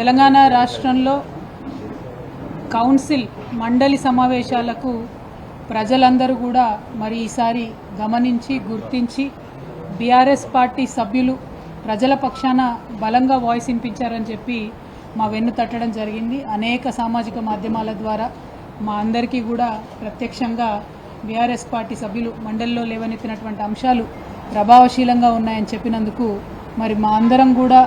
తెలంగాణ రాష్ట్రంలో కౌన్సిల్ మండలి సమావేశాలకు ప్రజలందరూ కూడా మరి ఈసారి గమనించి గుర్తించి బీఆర్ఎస్ పార్టీ సభ్యులు ప్రజల పక్షాన బలంగా వాయిస్ వినిపించారని చెప్పి మా వెన్ను తట్టడం జరిగింది. అనేక సామాజిక మాధ్యమాల ద్వారా మా అందరికీ కూడా ప్రత్యక్షంగా బీఆర్ఎస్ పార్టీ సభ్యులు మండలిలో లేవనెత్తినటువంటి అంశాలు ప్రభావశీలంగా ఉన్నాయని చెప్పినందుకు మరి మా అందరం కూడా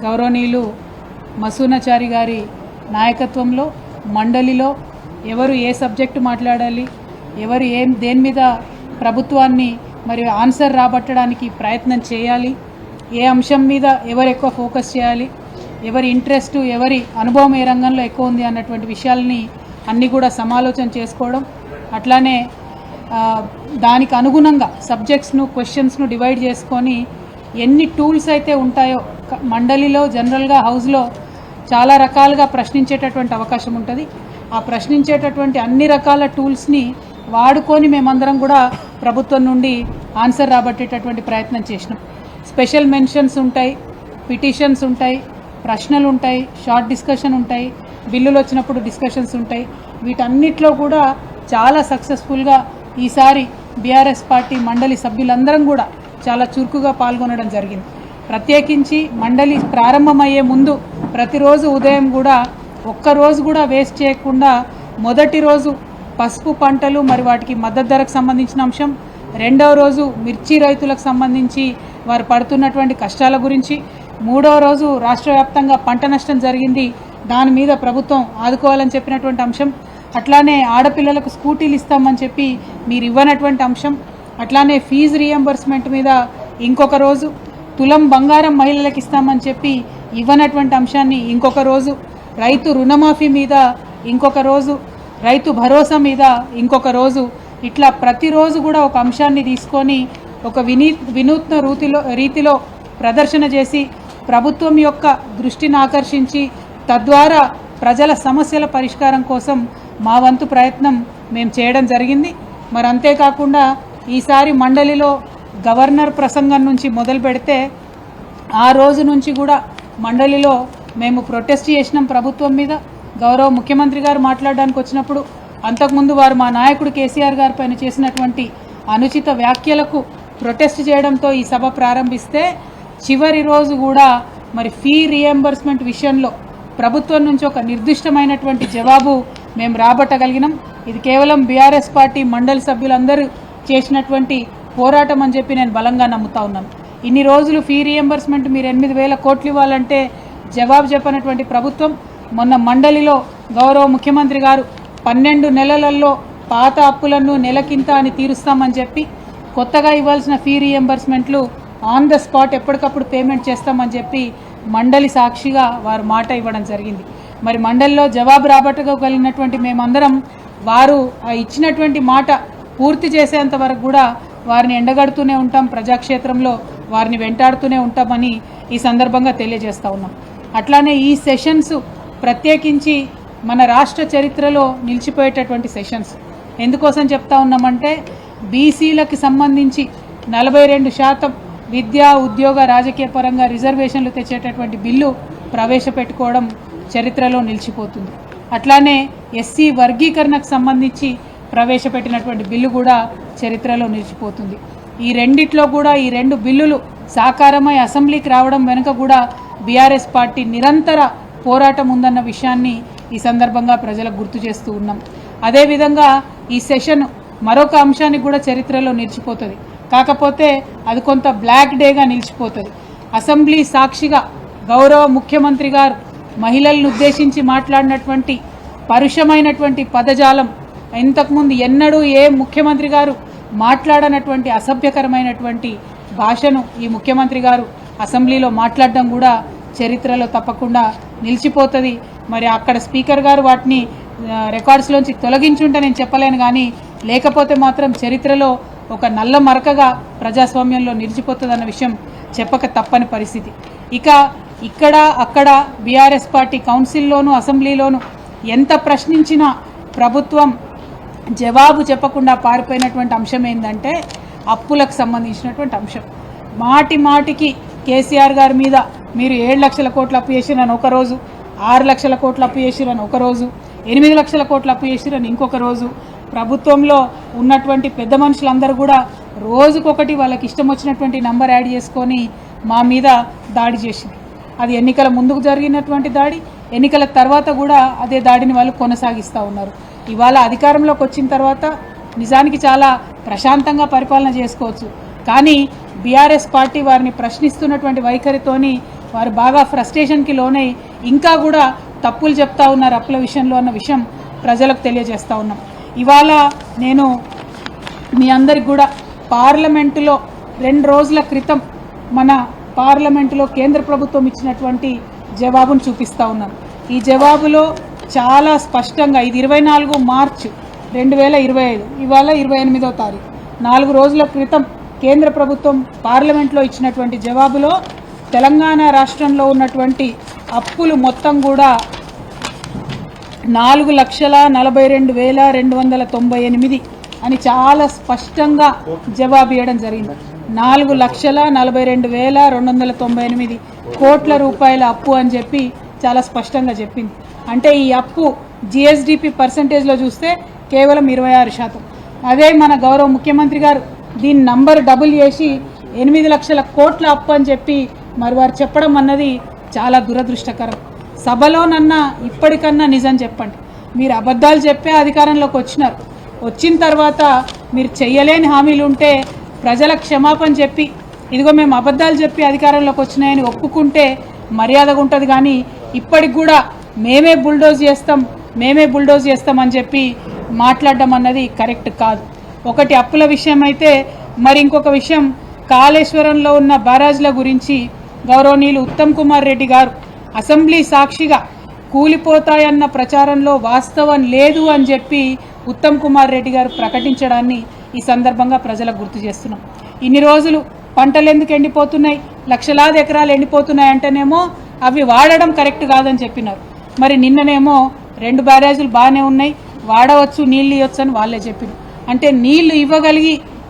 గౌరవనీయులు మసూనాచారి గారి నాయకత్వంలో మండలిలో ఎవరు ఏ సబ్జెక్టు మాట్లాడాలి, ఎవరు దేని మీద ప్రభుత్వాన్ని మరి ఆన్సర్ రాబట్టడానికి ప్రయత్నం చేయాలి, ఏ అంశం మీద ఎవరు ఎక్కువ ఫోకస్ చేయాలి, ఎవరి ఇంట్రెస్ట్ ఎవరి అనుభవం ఏ రంగంలో ఎక్కువ ఉంది అన్నటువంటి విషయాలని అన్నీ కూడా సమాలోచన చేసుకోవడం, అట్లానే దానికి అనుగుణంగా సబ్జెక్ట్స్ను క్వశ్చన్స్ను డివైడ్ చేసుకొని ఎన్ని టూల్స్ అయితే ఉంటాయో మండలిలో జనరల్గా హౌస్లో చాలా రకాలుగా ప్రశ్నించేటటువంటి అవకాశం ఉంటుంది. ఆ ప్రశ్నించేటటువంటి అన్ని రకాల టూల్స్ని వాడుకొని మేమందరం కూడా ప్రభుత్వం నుండి ఆన్సర్ రాబట్టేటటువంటి ప్రయత్నం చేసినాం. స్పెషల్ మెన్షన్స్ ఉంటాయి, పిటిషన్స్ ఉంటాయి, ప్రశ్నలు ఉంటాయి, షార్ట్ డిస్కషన్ ఉంటాయి, బిల్లులు వచ్చినప్పుడు డిస్కషన్స్ ఉంటాయి. వీటన్నిటిలో కూడా చాలా సక్సెస్ఫుల్గా ఈసారి బీఆర్ఎస్ పార్టీ మండలి సభ్యులందరం కూడా చాలా చురుకుగా పాల్గొనడం జరిగింది. ప్రత్యేకించి మండలి ప్రారంభమయ్యే ముందు ప్రతిరోజు ఉదయం కూడా ఒక్కరోజు కూడా వేస్ట్ చేయకుండా మొదటి రోజు పసుపు పంటలు మరి వాటికి మద్దతు ధరకు సంబంధించిన అంశం, రెండవ రోజు మిర్చి రైతులకు సంబంధించి వారు పడుతున్నటువంటి కష్టాల గురించి, మూడవ రోజు రాష్ట్ర వ్యాప్తంగా పంట నష్టం జరిగింది, దాని మీద ప్రభుత్వం ఆదుకోవాలని చెప్పినటువంటి అంశం, అట్లానే ఆడపిల్లలకు స్కూటీలు ఇస్తామని చెప్పి మీరు ఇవ్వనటువంటి అంశం, అట్లానే ఫీజు రీఎంబర్స్మెంట్ మీద ఇంకొక రోజు, తులం బంగారం మహిళలకు ఇస్తామని చెప్పి ఇవ్వనటువంటి అంశాన్ని ఇంకొక రోజు, రైతు రుణమాఫీ మీద ఇంకొక రోజు, రైతు భరోసా మీద ఇంకొక రోజు, ఇట్లా ప్రతిరోజు కూడా ఒక అంశాన్ని తీసుకొని ఒక వినూత్న రీతిలో ప్రదర్శన చేసి ప్రభుత్వం యొక్క దృష్టిని ఆకర్షించి తద్వారా ప్రజల సమస్యల పరిష్కారం కోసం మా వంతు ప్రయత్నం మేము చేయడం జరిగింది. మరి అంతేకాకుండా ఈసారి మండలిలో గవర్నర్ ప్రసంగం నుంచి మొదలు పెడితే ఆ రోజు నుంచి కూడా మండలిలో మేము ప్రొటెస్ట్ చేసినాం ప్రభుత్వం మీద. గౌరవ ముఖ్యమంత్రి గారు మాట్లాడడానికి వచ్చినప్పుడు అంతకుముందు వారు మా నాయకుడు కేసీఆర్ గారి పైన చేసినటువంటి అనుచిత వ్యాఖ్యలకు ప్రొటెస్ట్ చేయడంతో ఈ సభ ప్రారంభిస్తే చివరి రోజు కూడా మరి ఫీ రీఎంబర్స్మెంట్ విషయంలో ప్రభుత్వం నుంచి ఒక నిర్దిష్టమైనటువంటి జవాబు మేము రాబట్టగలిగినాం. ఇది కేవలం బీఆర్ఎస్ పార్టీ మండలి సభ్యులందరూ చేసినటువంటి పోరాటం అని చెప్పి నేను బలంగా నమ్ముతా ఉన్నాను. ఇన్ని రోజులు ఫీ రీఎంబర్స్మెంట్ మీరు 8,000 కోట్లు ఇవ్వాలంటే జవాబు చెప్పనటువంటి ప్రభుత్వం మొన్న మండలిలో గౌరవ ముఖ్యమంత్రి గారు 12 నెలలలో పాత అప్పులను నెలకింత అని తీరుస్తామని చెప్పి కొత్తగా ఇవ్వాల్సిన ఫీ రీఎంబర్స్మెంట్లు ఆన్ ద స్పాట్ ఎప్పటికప్పుడు పేమెంట్ చేస్తామని చెప్పి మండలి సాక్షిగా వారు మాట ఇవ్వడం జరిగింది. మరి మండలిలో జవాబు రాబట్టగలిగినటువంటి మేమందరం వారు ఇచ్చినటువంటి మాట పూర్తి చేసేంత వరకు కూడా వారిని ఎండగడుతూనే ఉంటాం, ప్రజాక్షేత్రంలో వారిని వెంటాడుతూనే ఉంటామని ఈ సందర్భంగా తెలియజేస్తూ ఉన్నాం. అట్లానే ఈ సెషన్స్ ప్రత్యేకించి మన రాష్ట్ర చరిత్రలో నిలిచిపోయేటటువంటి సెషన్స్. ఎందుకోసం చెప్తా ఉన్నామంటే బీసీలకు సంబంధించి 42% విద్యా ఉద్యోగ రాజకీయ పరంగా రిజర్వేషన్లు తెచ్చేటటువంటి బిల్లు ప్రవేశపెట్టుకోవడం చరిత్రలో నిలిచిపోతుంది. అట్లానే ఎస్సీ వర్గీకరణకు సంబంధించి ప్రవేశపెట్టినటువంటి బిల్లు కూడా చరిత్రలో నిలిచిపోతుంది. ఈ రెండిట్లో కూడా ఈ 2 బిల్లులు సాకారమై అసెంబ్లీకి రావడం వెనుక కూడా బీఆర్ఎస్ పార్టీ నిరంతర పోరాటం ఉందన్న విషయాన్ని ఈ సందర్భంగా ప్రజలకు గుర్తు చేస్తూ ఉన్నాం. అదేవిధంగా ఈ సెషన్ మరొక అంశానికి కూడా చరిత్రలో నిలిచిపోతుంది. కాకపోతే అది కొంత బ్లాక్ డేగా నిలిచిపోతుంది. అసెంబ్లీ సాక్షిగా గౌరవ ముఖ్యమంత్రి గారు మహిళలను ఉద్దేశించి మాట్లాడినటువంటి పరుషమైనటువంటి పదజాలం ఇంతకుముందు ఎన్నడూ ఏ ముఖ్యమంత్రి గారు మాట్లాడనటువంటి అసభ్యకరమైనటువంటి భాషను ఈ ముఖ్యమంత్రి గారు అసెంబ్లీలో మాట్లాడడం కూడా చరిత్రలో తప్పకుండా నిలిచిపోతుంది. మరి అక్కడ స్పీకర్ గారు వాటిని రికార్డ్స్లోంచి తొలగించుంటే నేను చెప్పలేను, కానీ లేకపోతే మాత్రం చరిత్రలో ఒక నల్ల మరకగా ప్రజాస్వామ్యంలో నిలిచిపోతుందన్న విషయం చెప్పక తప్పని పరిస్థితి. ఇక ఇక్కడ అక్కడ బీఆర్ఎస్ పార్టీ కౌన్సిల్లోనూ అసెంబ్లీలోనూ ఎంత ప్రశ్నించినా ప్రభుత్వం జవాబు చెప్పకుండా పారిపోయినటువంటి అంశం ఏంటంటే అప్పులకు సంబంధించినటువంటి అంశం. మాటికి కేసీఆర్ గారి మీద మీరు 7 లక్షల కోట్ల అప్పు చేసిరని ఒక రోజు, 6 లక్షల కోట్ల అప్పు చేసిరని ఒకరోజు, 8 లక్షల కోట్ల అప్పు చేసిరని ఇంకొక రోజు, ప్రభుత్వంలో ఉన్నటువంటి పెద్ద మనుషులందరూ కూడా రోజుకొకటి వాళ్ళకి ఇష్టం వచ్చినటువంటి నంబర్ యాడ్ చేసుకొని మా మీద దాడి చేసింది. అది ఎన్నికల ముందుకు జరిగినటువంటి దాడి, ఎన్నికల తర్వాత కూడా అదే దాడిని వాళ్ళు కొనసాగిస్తూ ఉన్నారు. ఇవాళ అధికారంలోకి వచ్చిన తర్వాత నిజానికి చాలా ప్రశాంతంగా పరిపాలన చేసుకోవచ్చు, కానీ బీఆర్ఎస్ పార్టీ వారిని ప్రశ్నిస్తున్నటువంటి వైఖరితోని వారు బాగా ఫ్రస్ట్రేషన్కి లోనై ఇంకా కూడా తప్పులు చెప్తా ఉన్నారు అప్పుల విషయంలో అన్న విషయం ప్రజలకు తెలియజేస్తూ ఉన్నాం. ఇవాళ నేను మీ అందరికి కూడా పార్లమెంటులో 2 రోజుల క్రితం మన పార్లమెంటులో కేంద్ర ప్రభుత్వం ఇచ్చినటువంటి జవాబును చూపిస్తూ ఉన్నాను. ఈ జవాబులో చాలా స్పష్టంగా, ఇది 24 మార్చి 2025, ఇవాళ 28వ తారీఖు, 4 రోజుల క్రితం కేంద్ర ప్రభుత్వం పార్లమెంట్లో ఇచ్చినటువంటి జవాబులో తెలంగాణ రాష్ట్రంలో ఉన్నటువంటి అప్పులు మొత్తం కూడా 4,42,298 అని చాలా స్పష్టంగా జవాబు ఇవ్వడం జరిగింది. 4,42,298 కోట్ల రూపాయల అప్పు అని చెప్పి చాలా స్పష్టంగా చెప్పింది. అంటే ఈ అప్పు జిఎస్డిపి పర్సంటేజ్లో చూస్తే కేవలం 26%. అదే మన గౌరవ ముఖ్యమంత్రి గారు దీని నంబర్ డబుల్ చేసి 8 లక్షల కోట్ల అప్పు అని చెప్పి మరి వారు చెప్పడం అన్నది చాలా దురదృష్టకరం. సభలోనన్నా ఇప్పటికన్నా నిజం చెప్పండి. మీరు అబద్ధాలు చెప్పే అధికారంలోకి వచ్చినారు, వచ్చిన తర్వాత మీరు చెయ్యలేని హామీలు ఉంటే ప్రజల క్షమాపణ చెప్పి ఇదిగో మేము అబద్ధాలు చెప్పి అధికారంలోకి వచ్చినాయని ఒప్పుకుంటే మర్యాదగా ఉంటుంది. కానీ ఇప్పటికి కూడా మేమే బుల్డోజ్ చేస్తాం అని చెప్పి మాట్లాడడం అన్నది కరెక్ట్ కాదు. ఒకటి అప్పుల విషయం అయితే, మరి ఇంకొక విషయం కాళేశ్వరంలో ఉన్న బ్యారాజ్ల గురించి గౌరవనీయులు ఉత్తమ్ కుమార్ రెడ్డి గారు అసెంబ్లీ సాక్షిగా కూలిపోతాయన్న ప్రచారంలో వాస్తవం లేదు అని చెప్పి ఉత్తమ్ కుమార్ రెడ్డి గారు ప్రకటించడాన్ని ఈ సందర్భంగా ప్రజలకు గుర్తు చేస్తున్నాం. ఇన్ని రోజులు పంటలు ఎందుకు ఎండిపోతున్నాయి, లక్షలాది ఎకరాలు ఎండిపోతున్నాయి అంటేనేమో అవి వాడడం కరెక్ట్ కాదని చెప్పినారు. మరి నిన్ననేమో 2 బ్యారేజీలు బాగానే ఉన్నాయి, వాడవచ్చు, నీళ్ళు ఇవ్వచ్చు అని వాళ్ళే చెప్పినారు. అంటే నీళ్లు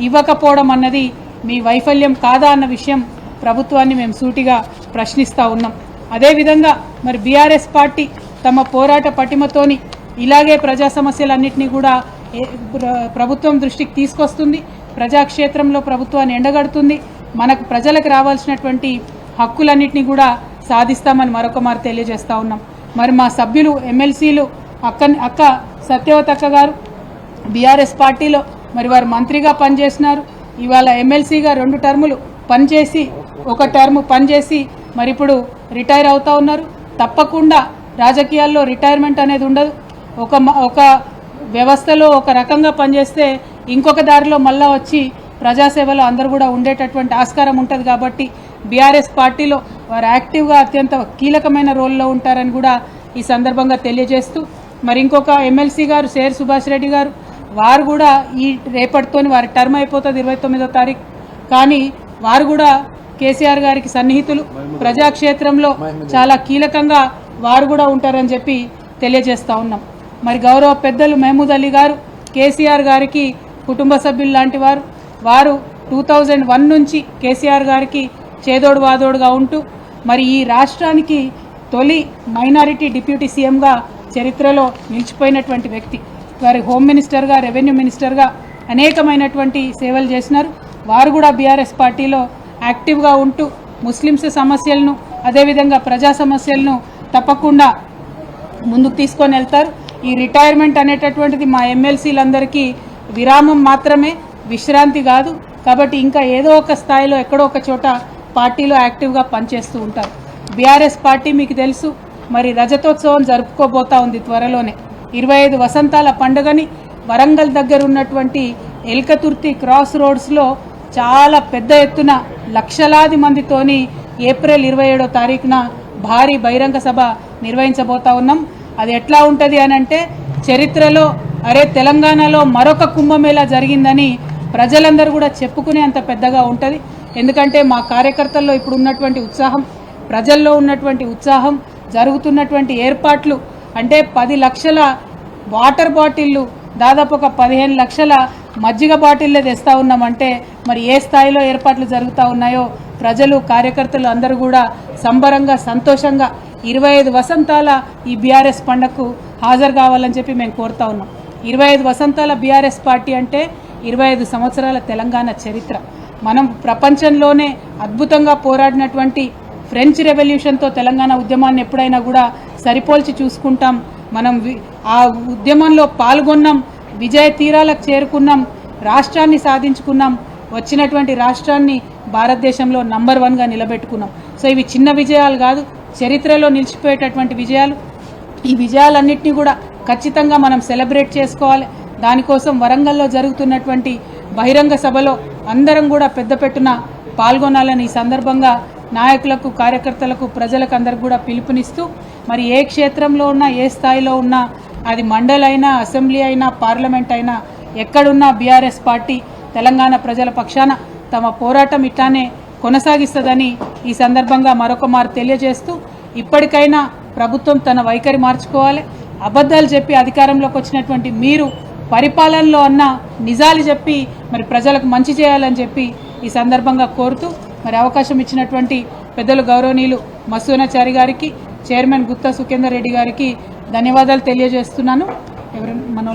ఇవ్వకపోవడం అన్నది మీ వైఫల్యం కాదా అన్న విషయం ప్రభుత్వాన్ని మేము సూటిగా ప్రశ్నిస్తూ ఉన్నాం. అదేవిధంగా మరి బీఆర్ఎస్ పార్టీ తమ పోరాట పటిమతోని ఇలాగే ప్రజా సమస్యలన్నింటినీ కూడా ప్రభుత్వం దృష్టికి తీసుకొస్తుంది, ప్రజాక్షేత్రంలో ప్రభుత్వాన్ని ఎండగడుతుంది, మనకు ప్రజలకు రావాల్సినటువంటి హక్కులన్నింటినీ కూడా సాధిస్తామని మరొక మారు తెలియజేస్తూ ఉన్నాం. మరి మా సభ్యులు ఎమ్మెల్సీలు అక్క సత్యవతి అక్క గారు బీఆర్ఎస్ పార్టీలో మరి వారు మంత్రిగా పనిచేసినారు, ఇవాళ ఎమ్మెల్సీగా 2 టర్ములు పనిచేసి 1 టర్ము పనిచేసి మరి ఇప్పుడు రిటైర్ అవుతూ ఉన్నారు. తప్పకుండా రాజకీయాల్లో రిటైర్మెంట్ అనేది ఉండదు. ఒక వ్యవస్థలో ఒక రకంగా పనిచేస్తే ఇంకొక దారిలో మళ్ళా వచ్చి ప్రజాసేవలో అందరూ కూడా ఉండేటటువంటి ఆస్కారం ఉంటుంది. కాబట్టి బీఆర్ఎస్ పార్టీలో వారు యాక్టివ్గా అత్యంత కీలకమైన రోల్లో ఉంటారని కూడా ఈ సందర్భంగా తెలియజేస్తూ, మరి ఇంకొక ఎమ్మెల్సీ గారు శేర్ సుభాష్ రెడ్డి గారు వారు కూడా ఈ రేపటితోని వారి టర్మ్ అయిపోతుంది 29వ తారీఖు. కానీ వారు కూడా కేసీఆర్ గారికి సన్నిహితులు, ప్రజాక్షేత్రంలో చాలా కీలకంగా వారు కూడా ఉంటారని చెప్పి తెలియజేస్తూ ఉన్నాం. మరి గౌరవ పెద్దలు మహమూద్ అలీ గారు కేసీఆర్ గారికి కుటుంబ సభ్యులు లాంటి వారు 2001 నుంచి కేసీఆర్ గారికి చేదోడు వాదోడుగా ఉంటూ మరి ఈ రాష్ట్రానికి తొలి మైనారిటీ డిప్యూటీ సీఎంగా చరిత్రలో నిలిచిపోయినటువంటి వ్యక్తి. వారి హోమ్ మినిస్టర్గా, రెవెన్యూ మినిస్టర్గా అనేకమైనటువంటి సేవలు చేసినారు. వారు కూడా బీఆర్ఎస్ పార్టీలో యాక్టివ్గా ఉంటూ ముస్లిమ్స్ సమస్యలను అదేవిధంగా ప్రజా సమస్యలను తప్పకుండా ముందుకు తీసుకొని వెళ్తారు. ఈ రిటైర్మెంట్ అనేటటువంటిది మా ఎమ్మెల్సీలందరికీ విరామం మాత్రమే, విశ్రాంతి కాదు. కాబట్టి ఇంకా ఏదో ఒక స్థాయిలో ఎక్కడో ఒక చోట పార్టీలో యాక్టివ్గా పనిచేస్తూ ఉంటారు. బీఆర్ఎస్ పార్టీ మీకు తెలుసు మరి రజతోత్సవం జరుపుకోబోతా ఉంది త్వరలోనే. 25 వసంతాల పండుగని వరంగల్ దగ్గర ఉన్నటువంటి ఎల్కతుర్తి క్రాస్ రోడ్స్లో చాలా పెద్ద ఎత్తున లక్షలాది మందితోని ఏప్రిల్ 27వ తారీఖున భారీ బహిరంగ సభ నిర్వహించబోతా ఉన్నాం. అది ఎట్లా ఉంటుంది అని అంటే చరిత్రలో తెలంగాణలో మరొక కుంభమేళా జరిగిందని ప్రజలందరూ కూడా చెప్పుకునే అంత పెద్దగా ఉంటుంది. ఎందుకంటే మా కార్యకర్తల్లో ఇప్పుడు ఉన్నటువంటి ఉత్సాహం, ప్రజల్లో ఉన్నటువంటి ఉత్సాహం, జరుగుతున్నటువంటి ఏర్పాట్లు అంటే 10 లక్షల వాటర్ బాటిళ్ళు, దాదాపు ఒక 15 లక్షల మజ్జిగ బాటిళ్ళే తెస్తూ ఉన్నామంటే మరి ఏ స్థాయిలో ఏర్పాట్లు జరుగుతూ ఉన్నాయో ప్రజలు, కార్యకర్తలు అందరూ కూడా సంబరంగా, సంతోషంగా 25 వసంతాల ఈ బీఆర్ఎస్ పండగకు హాజరు కావాలని చెప్పి మేము కోరుతా ఉన్నాం. 25 వసంతాల బీఆర్ఎస్ పార్టీ అంటే 25 సంవత్సరాల తెలంగాణ చరిత్ర. మనం ప్రపంచంలోనే అద్భుతంగా పోరాడినటువంటి ఫ్రెంచ్ రెవల్యూషన్తో తెలంగాణ ఉద్యమాన్ని ఎప్పుడైనా కూడా సరిపోల్చి చూసుకుంటాం. మనం ఆ ఉద్యమంలో పాల్గొన్నాం, విజయ తీరాలకు చేరుకున్నాం, రాష్ట్రాన్ని సాధించుకున్నాం, వచ్చినటువంటి రాష్ట్రాన్ని భారతదేశంలో నంబర్ 1గా నిలబెట్టుకున్నాం. సో ఇవి చిన్న విజయాలు కాదు, చరిత్రలో నిలిచిపోయేటటువంటి విజయాలు. ఈ విజయాలన్నింటినీ కూడా ఖచ్చితంగా మనం సెలబ్రేట్ చేసుకోవాలి. దానికోసం వరంగల్లో జరుగుతున్నటువంటి బహిరంగ సభలో అందరం కూడా పెద్దపెట్టున పాల్గొనాలని ఈ సందర్భంగా నాయకులకు, కార్యకర్తలకు, ప్రజలకు అందరికి కూడా పిలుపునిస్తూ, మరి ఏ క్షేత్రంలో ఉన్నా, ఏ స్థాయిలో ఉన్నా, అది మండలి అయినా, అసెంబ్లీ అయినా, పార్లమెంట్ అయినా, ఎక్కడున్నా బీఆర్ఎస్ పార్టీ తెలంగాణ ప్రజల పక్షాన తమ పోరాటం ఇట్లానే కొనసాగిస్తుందని ఈ సందర్భంగా మరొక మారు తెలియజేస్తూ, ఇప్పటికైనా ప్రభుత్వం తన వైఖరి మార్చుకోవాలి. అబద్ధాలు చెప్పి అధికారంలోకి వచ్చినటువంటి మీరు పరిపాలనలో అన్న నిజాలు చెప్పి మరి ప్రజలకు మంచి చేయాలని చెప్పి ఈ సందర్భంగా కోరుతూ, మరి అవకాశం ఇచ్చినటువంటి పెద్దలు గౌరవనీయులు మసూనాచారి గారికి, చైర్మన్ గుత్తా సుఖేందర్ రెడ్డి గారికి ధన్యవాదాలు తెలియజేస్తున్నాను. ఎవరు మనోళ్ళ